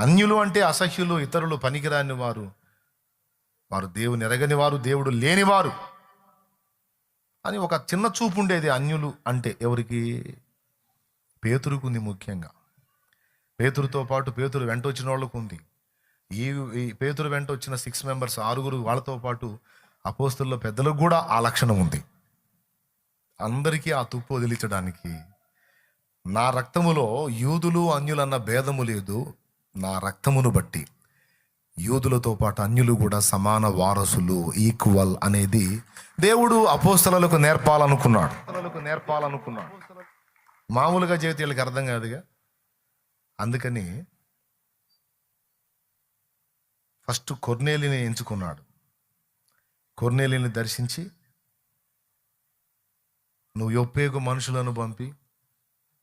అన్యులు అంటే అసహ్యులు, ఇతరులు పనికిరాని వారు, వారు దేవుని ఎరగని వారు, దేవుడు లేనివారు అని ఒక చిన్న చూపు ఉండేది అన్యులు అంటే. ఎవరికి? పేతురుకు ఉంది. ముఖ్యంగా పేతురుతో పాటు పేతురు వెంట వచ్చిన వాళ్ళకు ఉంది. ఈ పేతురు వెంట వచ్చిన 6 మెంబర్స్, 6 వాళ్ళతో పాటు అపోస్తలుల పెద్దలకు కూడా ఆ లక్షణం ఉంది. అందరికీ ఆ తుప్పు వదిలించడానికి, నా రక్తములో యూదులు అన్యులన్న భేదము లేదు, నా రక్తమును బట్టి యూదులతో పాటు అన్యులు కూడా సమాన వారసులు, ఈక్వల్ అనేది దేవుడు అపోస్తలులకు నేర్పాలనుకున్నాడు. మామూలుగా చేతి వీళ్ళకి అర్థం కాదుగా. అందుకని ఫస్ట్ కొర్నేలిని ఎంచుకున్నాడు. కొర్నేలిని దర్శించి, నువ్వు యొప్పేకు మనుషులను పంపి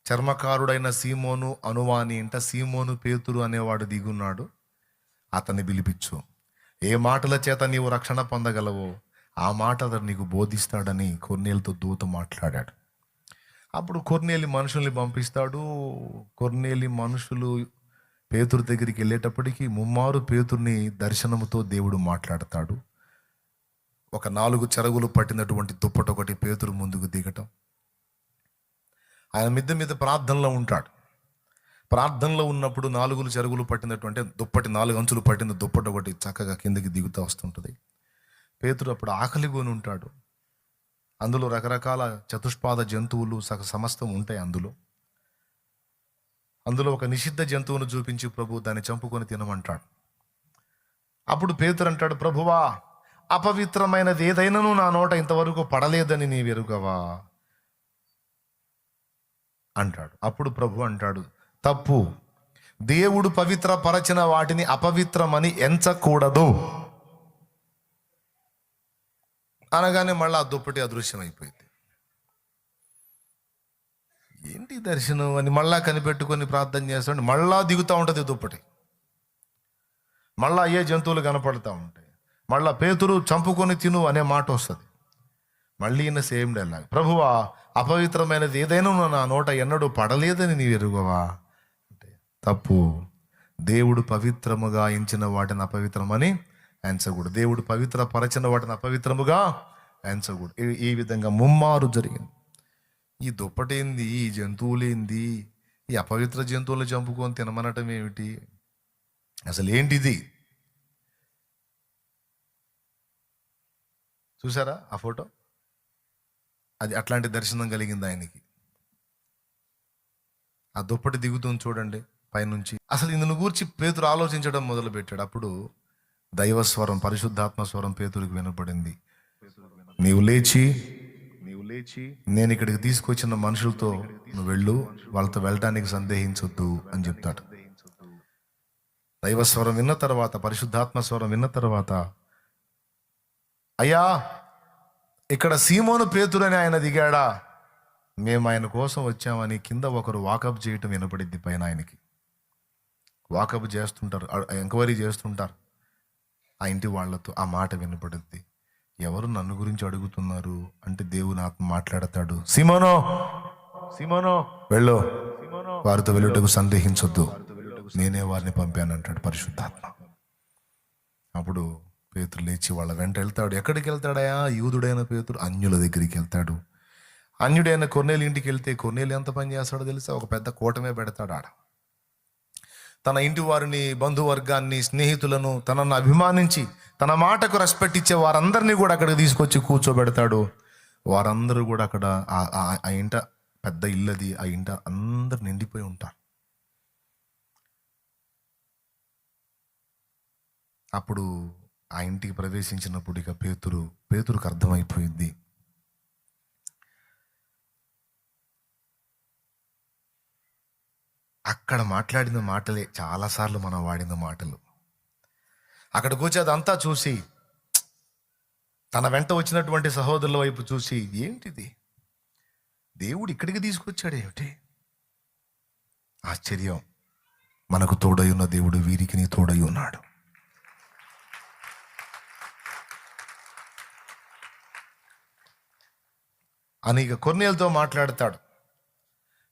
చర్మకారుడైన సీమోను అనువాని ఇంట సీమోను పేతురు అనేవాడు దిగున్నాడు, అతన్ని పిలిపించు. ఏ మాటల చేత నీవు రక్షణ పొందగలవో ఆ మాట అతను నీకు బోధిస్తాడని కొర్నేలితో దూత మాట్లాడాడు. అప్పుడు కొర్నేలి మనుషుల్ని పంపిస్తాడు. కొర్నేలి మనుషులు పేతురు దగ్గరికి వెళ్ళేటప్పటికి ముమ్మారు పేతుర్ని దర్శనముతో దేవుడు మాట్లాడతాడు. ఒక 4 చెరగులు పట్టినటువంటి దుప్పటి ఒకటి పేతురు ముందుకు దిగటం. ఆయన మిద్దె మీద ప్రార్థనలో ఉంటాడు. ప్రార్థనలో ఉన్నప్పుడు 4 చెరగులు పట్టినటువంటి దుప్పటి, 4 అంచులు పట్టిన దుప్పటి ఒకటి చక్కగా కిందకి దిగుతూ వస్తుంటుంది. పేతురు అప్పుడు ఆకలి కొని ఉంటాడు. అందులో రకరకాల చతుష్పాద జంతువులు సమస్తం ఉంటాయి. అందులో ఒక నిషిద్ధ జంతువును చూపించి ప్రభు దాన్ని చంపుకొని తినమంటాడు. అప్పుడు పేతురు అంటాడు, ప్రభువా, అపవిత్రమైనది ఏదైనాను నా నోట ఇంతవరకు పడలేదని నీ వెరుగవా అంటాడు. అప్పుడు ప్రభు అంటాడు, తప్పు, దేవుడు పవిత్రపరచిన వాటిని అపవిత్రమని ఎంచకూడదు అనగానే మళ్ళీ ఆ దుప్పటి అదృశ్యం అయిపోయింది. ఏంటి దర్శనం అని మళ్ళా కనిపెట్టుకొని ప్రార్థన చేస్తాడు. మళ్ళా దిగుతూ ఉంటుంది దుప్పటి. మళ్ళా ఏ జంతువులు కనపడుతూ ఉంటాయి. మళ్ళా పేతురు చంపుకొని తిను అనే మాట వస్తుంది. మళ్ళీ ఈయన సేమ్ డైలాగ్, ప్రభువా, అపవిత్రమైనది ఏదైనా నా నోట ఎన్నడూ పడలేదని నీ ఎరుగవా అంటే, తప్పు, దేవుడు పవిత్రముగా ఎంచిన వాటిని అపవిత్రమని ఎంచకూడదు, దేవుడు పవిత్రపరచిన వాటిని అపవిత్రముగా ఎంచకూడదు. ఈ విధంగా ముమ్మారు జరిగింది. ఈ దుప్పటేంది, ఈ జంతువులేంది, ఈ అపవిత్ర జంతువులు చంపుకొని తినమనటం ఏమిటి, అసలు ఏంటిది? చూసారా ఆ ఫోటో? అది అట్లాంటి దర్శనం కలిగింది ఆయనకి. ఆ దుప్పటి దిగుతుంది చూడండి పైనుంచి. అసలు ఇందును గూర్చి పేతురు ఆలోచించడం మొదలు పెట్టాడు. అప్పుడు దైవస్వరం, పరిశుద్ధాత్మ స్వరం పేతురికి వినపడింది. నీవు లేచి నేను ఇక్కడికి తీసుకొచ్చిన మనుషులతో నువ్వు వెళ్ళు, వాళ్ళతో వెళ్ళటానికి సందేహించొద్దు అని చెప్తాడు. దైవస్వరం విన్న తర్వాత, పరిశుద్ధాత్మ స్వరం విన్న తర్వాత, అయ్యా, ఇక్కడ సీమోను పేతురు అని ఆయన దిగాడా, మేము ఆయన కోసం వచ్చామని కింద ఒకరు వాకప్ చేయటం వినపడిద్ది. పైన ఆయనకి వాకప్ చేస్తుంటారు, ఎంక్వైరీ చేస్తుంటారు ఆ ఇంటి వాళ్ళతో. ఆ మాట వినపడుద్ది. ఎవరు నన్ను గురించి అడుగుతున్నారు అంటే దేవుని ఆత్మ మాట్లాడతాడు, సీమోనో సీమోనో వెళ్ళు, వారితో వెళ్ళుటకు సందేహించొద్దు, నేనే వారిని పంపాను అంటాడు పరిశుద్ధాత్మ. అప్పుడు పేతురు లేచి వాళ్ళ వెంట వెళ్తాడు. ఎక్కడికి వెళ్తాడయా? యూదుడైన పేతురు అన్యుల దగ్గరికి వెళ్తాడు. అన్యుడైన కొర్నేలి ఇంటికి వెళ్తే కొర్నేలి ఎంత పని చేస్తాడో తెలుసా? ఒక పెద్ద కూటమే పెడతాడు ఆడ. తన ఇంటి వారిని, బంధువర్గాన్ని, స్నేహితులను, తనను అభిమానించి తన మాటకు రెస్పెక్ట్ ఇచ్చే వారందరినీ కూడా అక్కడికి తీసుకొచ్చి కూర్చోబెడతాడు. వారందరూ కూడా అక్కడ ఆ ఇంట పెద్ద ఇల్లది, ఆ ఇంట అందరు నిండిపోయి ఉంటారు. అప్పుడు ఆ ఇంటికి ప్రవేశించినప్పుడు ఇక పేతురుకు అర్థమైపోయింది, అక్కడ మాట్లాడిన మాటలే చాలాసార్లు మనం వాడిన మాటలు. అక్కడికి వచ్చి అదంతా చూసి తన వెంట వచ్చినటువంటి సహోదరుల వైపు చూసి, ఏంటిది, దేవుడు ఇక్కడికి తీసుకొచ్చాడు ఏమిటి? ఆశ్చర్యం, మనకు తోడై ఉన్న దేవుడు వీరికి నీ తోడై ఉన్నాడు. అని ఇక కొర్నేలితో మాట్లాడతాడు.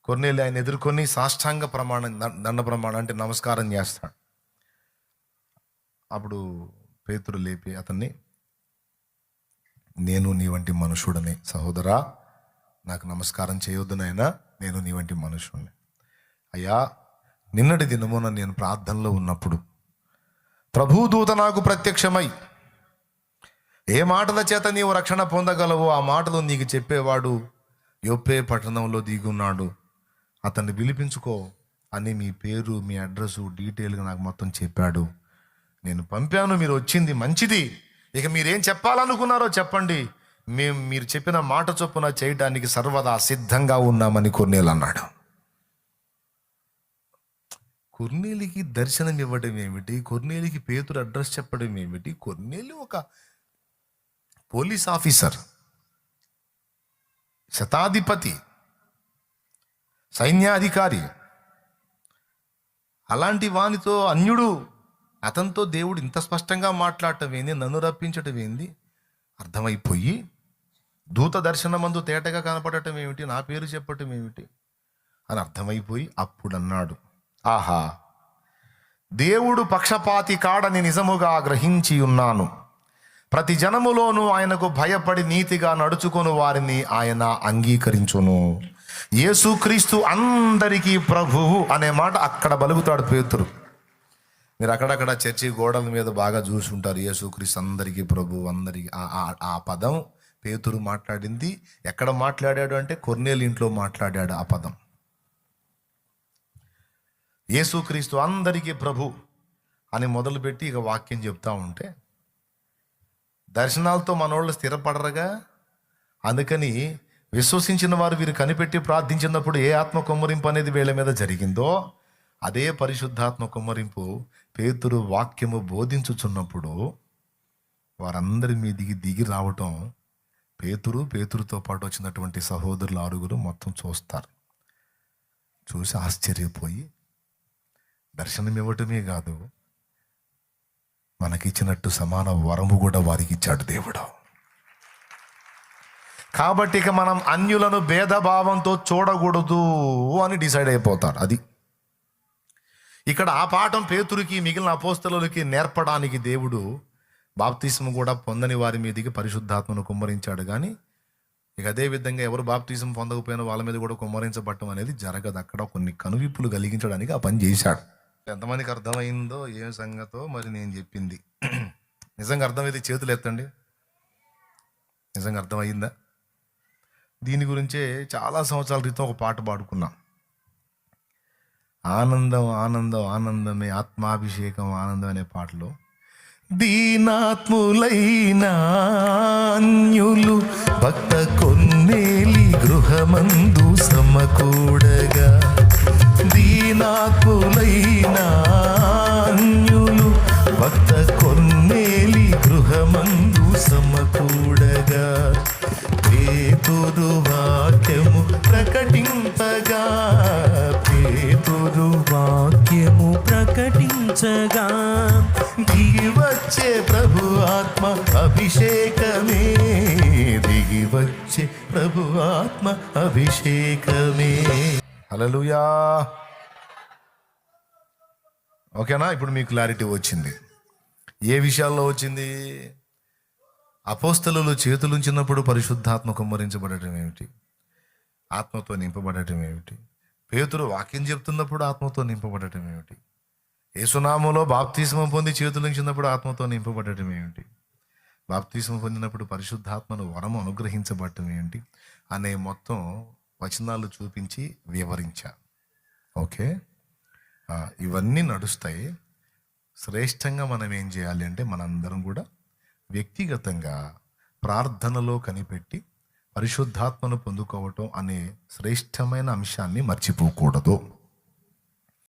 కొర్నేలి ఆయన ఎదుర్కొని సాష్టాంగ ప్రమాణం, దండ ప్రమాణం అంటే నమస్కారం చేస్తాడు. అప్పుడు పేతురు లేపి అతన్ని, నేను నీ వంటి మనుషుడని, సహోదరా నాకు నమస్కారం చేయొద్దు నాయనా, నేను నీ వంటి మనుషుడిని. అయ్యా, నిన్నటి దినమున నేను ప్రార్థనలో ఉన్నప్పుడు ప్రభుదూత నాకు ప్రత్యక్షమై, ఏ మాటల చేత నీవు రక్షణ పొందగలవో ఆ మాటలు నీకు చెప్పేవాడు యొప్పే పట్టణంలో దిగున్నాడు, అతన్ని పిలిపించుకో అని మీ పేరు, మీ అడ్రస్ డీటెయిల్గా నాకు మొత్తం చెప్పాడు. నేను పంపాను, మీరు వచ్చింది మంచిది. ఇక మీరేం చెప్పాలనుకున్నారో చెప్పండి, మీరు చెప్పిన మాట చొప్పున చేయడానికి సర్వదా సిద్ధంగా ఉన్నామని కొర్నేలు అన్నాడు. కొర్నేలికి దర్శనం ఇవ్వడం ఏమిటి, కొర్నేలికి పేతురు అడ్రస్ చెప్పడం ఏమిటి? కొర్నేలి ఒక పోలీస్ ఆఫీసర్, శతాధిపతి, సైన్యాధికారి. అలాంటి వానితో అన్యుడు, అతనితో దేవుడు ఇంత స్పష్టంగా మాట్లాడటం ఏంది, నన్ను రప్పించటం ఏంది? అర్థమైపోయి దూత దర్శనమందు తేటగా కనపడటం ఏమిటి, నా పేరు చెప్పటం ఏమిటి అని అర్థమైపోయి అప్పుడు అన్నాడు, ఆహా, దేవుడు పక్షపాతి కాడని నిజముగా గ్రహించి ఉన్నాను. ప్రతి జనములోనూ ఆయనకు భయపడి నీతిగా నడుచుకొని వారిని ఆయన అంగీకరించును. యేసుక్రీస్తు అందరికీ ప్రభువు అనే మాట అక్కడ బలుగుతాడు పేతురు. మీరు అక్కడక్కడ చర్చి గోడల మీద బాగా చూసుంటారు, యేసుక్రీస్తు అందరికీ ప్రభువు, అందరికీ. ఆ పదం పేతురు మాట్లాడింది. ఎక్కడ మాట్లాడాడు అంటే కొర్నేలు ఇంట్లో మాట్లాడాడు ఆ పదం. యేసుక్రీస్తు అందరికీ ప్రభు అని మొదలుపెట్టి ఇక వాక్యం చెప్తా ఉంటే దర్శనాలతో మనోళ్ళు స్థిరపడరుగా. అందుకని విశ్వసించిన వారు వీరు కనిపెట్టి ప్రార్థించినప్పుడు ఏ ఆత్మ కొమ్మరింపు అనేది వీళ్ళ మీద జరిగిందో అదే పరిశుద్ధాత్మ కొమ్మరింపు పేతురు వాక్యము బోధించుచున్నప్పుడు వారందరి మీదికి దిగి రావటం పేతురుతో పాటు వచ్చినటువంటి సహోదరులు 6 మొత్తం చూస్తారు. చూసి ఆశ్చర్యపోయి దర్శనం ఇవ్వటమే కాదు, మనకిచ్చినట్టు సమాన వరము కూడా వారికి ఇచ్చాడు దేవుడు. కాబట్టి ఇక మనం అన్యులను భేదభావంతో చూడకూడదు అని డిసైడ్ అయిపోతారు. అది ఇక్కడ ఆ పాఠం పేతురికి మిగిలిన అపోస్తలులకి నేర్పడానికి దేవుడు బాప్తిస్మ కూడా పొందని వారి మీదకి పరిశుద్ధాత్మను కుమ్మరించాడు. కానీ ఇక అదే విధంగా ఎవరు బాప్తిజం పొందకపోయినా వాళ్ళ మీద కూడా కుమ్మరించబడటం అనేది జరగదు. అక్కడ కొన్ని కనువిప్పులు కలిగించడానికి ఆ పని చేశాడు. ఎంతమందికి అర్థమైందో ఏ సంగతో మరి నేను చెప్పింది నిజంగా అర్థమైతే చేతులు ఎత్తండి. నిజంగా అర్థమైందా? దీని గురించే చాలా సంవత్సరాల క్రితం ఒక పాట పాడుకున్నాం. ఆనందం ఆనందం ఆనందమే ఆత్మాభిషేకం ఆనందం అనే పాటలో దీనాత్ములైన అన్యులు భక్త కొన్నేలి గృహమందు సమకూడగా, దీనాత్ములైన అన్యులు భక్త కొన్నేలి గృహమందు సమకూడగా, పేతురు వాక్యము ప్రకటింపగా, పేతురు వాక్యము ప్రకటించగా, దిగి వచ్చే ప్రభు ఆత్మ అభిషేకమే, దిగి వచ్చే ప్రభు ఆత్మ అభిషేకమే. హల్లెలూయా. ఓకేనా? ఇప్పుడు మీకు క్లారిటీ వచ్చింది. ఏ విషయాల్లో వచ్చింది? అపోస్తలులు చేతులుంచినప్పుడు పరిశుద్ధాత్మ కుమ్మరించబడటం ఏమిటి, ఆత్మతో నింపబడటం ఏమిటి, పేతురు వాక్యం చెప్తున్నప్పుడు ఆత్మతో నింపబడటం ఏమిటి, యేసునామములో బాప్తిస్మం పొంది చేతులుంచినప్పుడు ఆత్మతో నింపబడటం ఏమిటి, బాప్తిస్మం పొందినప్పుడు పరిశుద్ధాత్మను వరము అనుగ్రహించబడటం ఏంటి అనే మొత్తం వచనాలు చూపించి వివరించా. ఓకే, ఇవన్నీ నడుస్తాయి. శ్రేష్టంగా మనం ఏం చేయాలి అంటే మనందరం కూడా వ్యక్తిగతంగా ప్రార్థనలో కనిపెట్టి పరిశుద్ధాత్మను పొందుకోవటం అనే శ్రేష్టమైన అంశాన్ని మర్చిపోకూడదు.